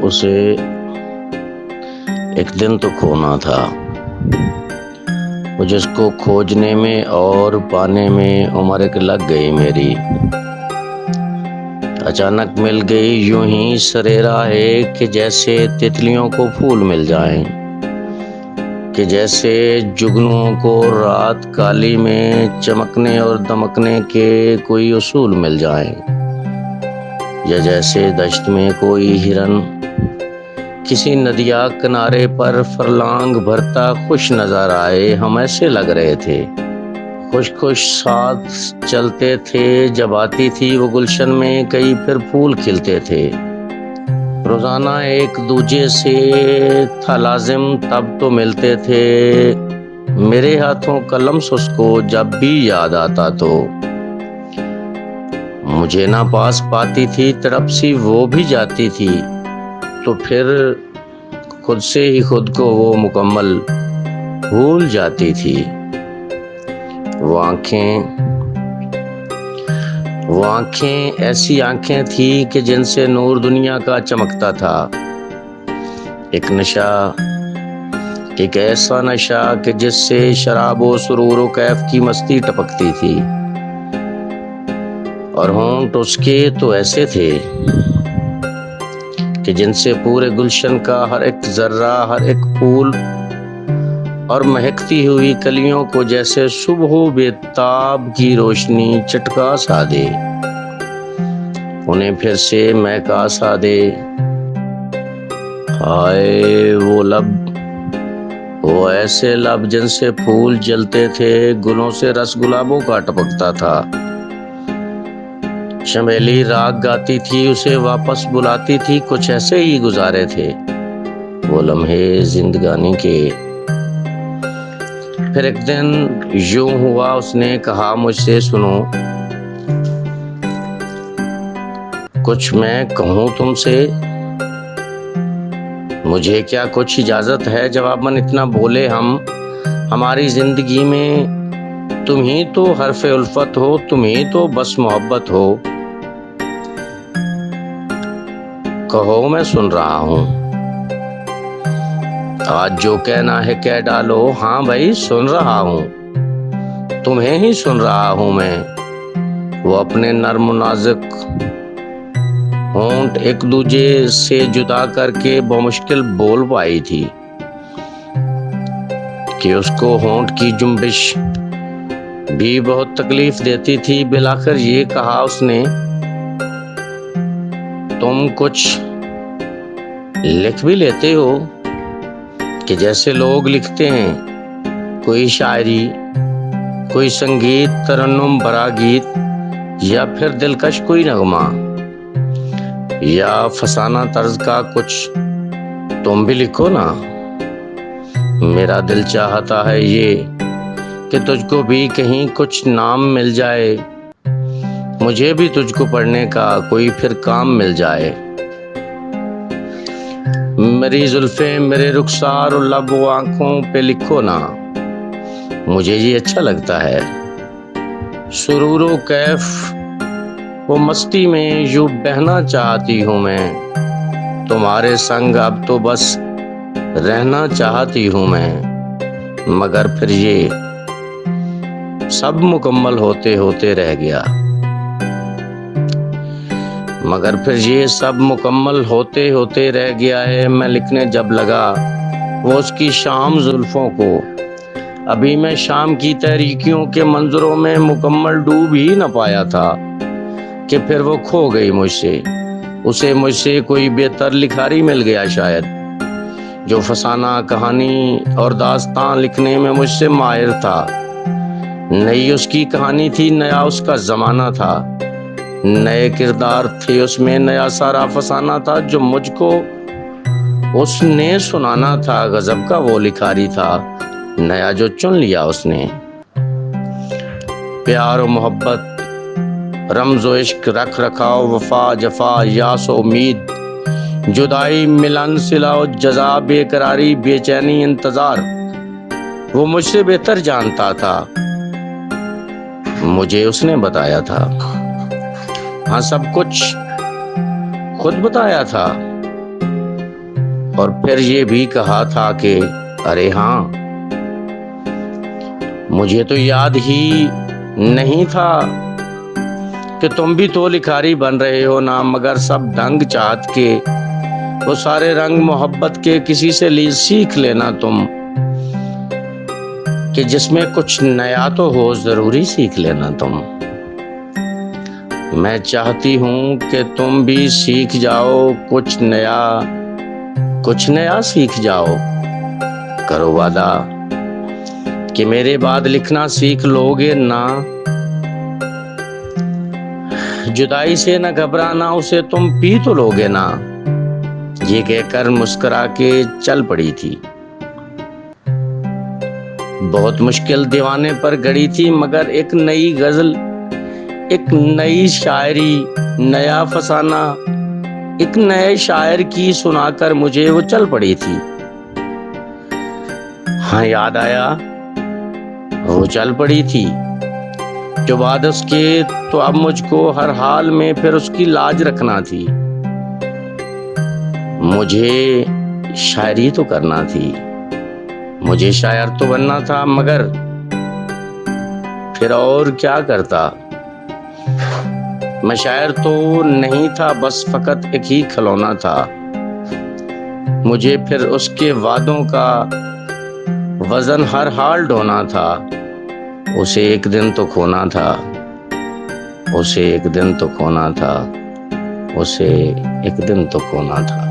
उसे एक दिन तो खोना था। मुझे उसको खोजने में और पाने में उम्र एक लग गई मेरी। अचानक मिल गई यूं ही सरेरा है कि जैसे तितलियों को फूल मिल जाएं, कि जैसे जुगनुओं को रात काली में चमकने और दमकने के कोई उसूल मिल जाएं, या जैसे दश्त में कोई हिरन किसी नदिया किनारे पर फरलांग भरता खुश नजर आए। हम ऐसे लग रहे थे, खुश खुश साथ चलते थे। जब आती थी वो गुलशन में कई फिर फूल खिलते थे। रोजाना एक दूजे से था लाजिम तब तो मिलते थे। मेरे हाथों कलम उसको जब भी याद आता तो मुझे ना पास पाती थी, तड़प सी वो भी जाती थी। तो फिर खुद से ही खुद को वो मुकम्मल भूल जाती थी। वो आंखें ऐसी आंखें थी कि जिनसे नूर दुनिया का चमकता था। एक नशा, एक ऐसा नशा कि जिससे शराब व सुरूर व कैफ की मस्ती टपकती थी। और होंठ उसके तो ऐसे थे कि जिनसे पूरे गुलशन का हर एक जर्रा, हर एक फूल और महकती हुई कलियों को जैसे सुबह बेताब की रोशनी चटका सा दे, उन्हें फिर से महका सा दे। हाय वो लब, वो ऐसे लब जिनसे फूल जलते थे, गुलों से रस गुलाबों का टपकता था। चमेली राग गाती थी, उसे वापस बुलाती थी। कुछ ऐसे ही गुजारे थे वो लम्हे जिंदगानी के। फिर एक दिन यूं हुआ, उसने कहा मुझसे, सुनो कुछ मैं कहूं तुमसे। मुझे क्या कुछ इजाजत है? जवाबन इतना बोले हम। हमारी जिंदगी में तुम ही तो हर्फ़े उल्फत हो, तुम ही तो बस मोहब्बत हो। कहो मैं सुन रहा हूं। आज जो कहना है कह डालो। हाँ भाई सुन रहा हूं, तुम्हें ही सुन रहा हूं मैं। वो अपने नर्म नाजुक होंठ एक दूजे से जुदा करके बमुश्किल बोल पाई थी कि उसको होंठ की जुम्बिश भी बहुत तकलीफ देती थी। बिलाखिर ये कहा उसने, तुम कुछ लिख भी लेते हो कि जैसे लोग लिखते हैं, कोई शायरी, कोई संगीत, तरन्नुम भरा गीत, या फिर दिलकश कोई नगमा, या फसाना तर्ज का कुछ तुम भी लिखो ना। मेरा दिल चाहता है ये कि तुझको भी कहीं कुछ नाम मिल जाए, मुझे भी तुझको पढ़ने का कोई फिर काम मिल जाए। मेरी जुल्फें, मेरे रुखसार और लब वो आंखों पे लिखो ना, मुझे ये अच्छा लगता है। सुरूर व कैफ वो मस्ती में यूं बहना चाहती हूँ मैं। तुम्हारे संग अब तो बस रहना चाहती हूँ मैं। मगर फिर ये सब मुकम्मल होते होते रह गया। मगर फिर ये सब मुकम्मल होते होते रह गया है। मैं लिखने जब लगा वो उसकी शाम जुल्फों को, अभी मैं शाम की तहरीकियों के मंजरों में मुकम्मल डूब ही न पाया था कि फिर वो खो गई मुझसे। उसे मुझसे कोई बेहतर लिखारी मिल गया शायद, जो फसाना, कहानी और दास्तान लिखने में मुझसे माहिर था। नई उसकी कहानी थी, नया उसका जमाना था, नए किरदार थे उसमें, नया सारा फसाना था जो मुझको उसने सुनाना था। गजब का वो लिखारी था, नया जो चुन लिया उसने। प्यार और मोहब्बत, रमज व इश्क, रख रखाव, वफा जफा, यास उम्मीद, जुदाई, मिलन, सिला जजा, बेकरारी, बेचैनी, इंतजार, वो मुझसे बेहतर जानता था। मुझे उसने बताया था, हाँ सब कुछ खुद बताया था। और फिर ये भी कहा था कि अरे हाँ, मुझे तो याद ही नहीं था कि तुम भी तो लिखारी बन रहे हो ना, मगर सब ढंग चाहत के, वो सारे रंग मोहब्बत के किसी से सीख लेना तुम, कि जिसमें कुछ नया तो हो जरूरी सीख लेना तुम। मैं चाहती हूँ कि तुम भी सीख जाओ कुछ नया सीख जाओ। करो वादा कि मेरे बाद लिखना सीख लोगे ना, जुदाई से न घबराना, उसे तुम पी तो लोगे ना। ये कहकर मुस्कुरा के चल पड़ी थी। बहुत मुश्किल दीवाने पर गड़ी थी, मगर एक नई गजल, एक नई शायरी, नया फसाना, एक नए शायर की सुनाकर मुझे वो चल पड़ी थी। हाँ, याद आया, वो चल पड़ी थी। जो बाद उसके तो अब मुझको हर हाल में फिर उसकी लाज रखना थी। मुझे शायरी तो करना थी, मुझे शायर तो बनना था, मगर फिर और क्या करता। मैं शायर तो नहीं था, बस फकत एक ही खिलौना था। मुझे फिर उसके वादों का वजन हर हाल ढोना था। उसे एक दिन तो खोना था, उसे एक दिन तो खोना था, उसे एक दिन तो खोना था।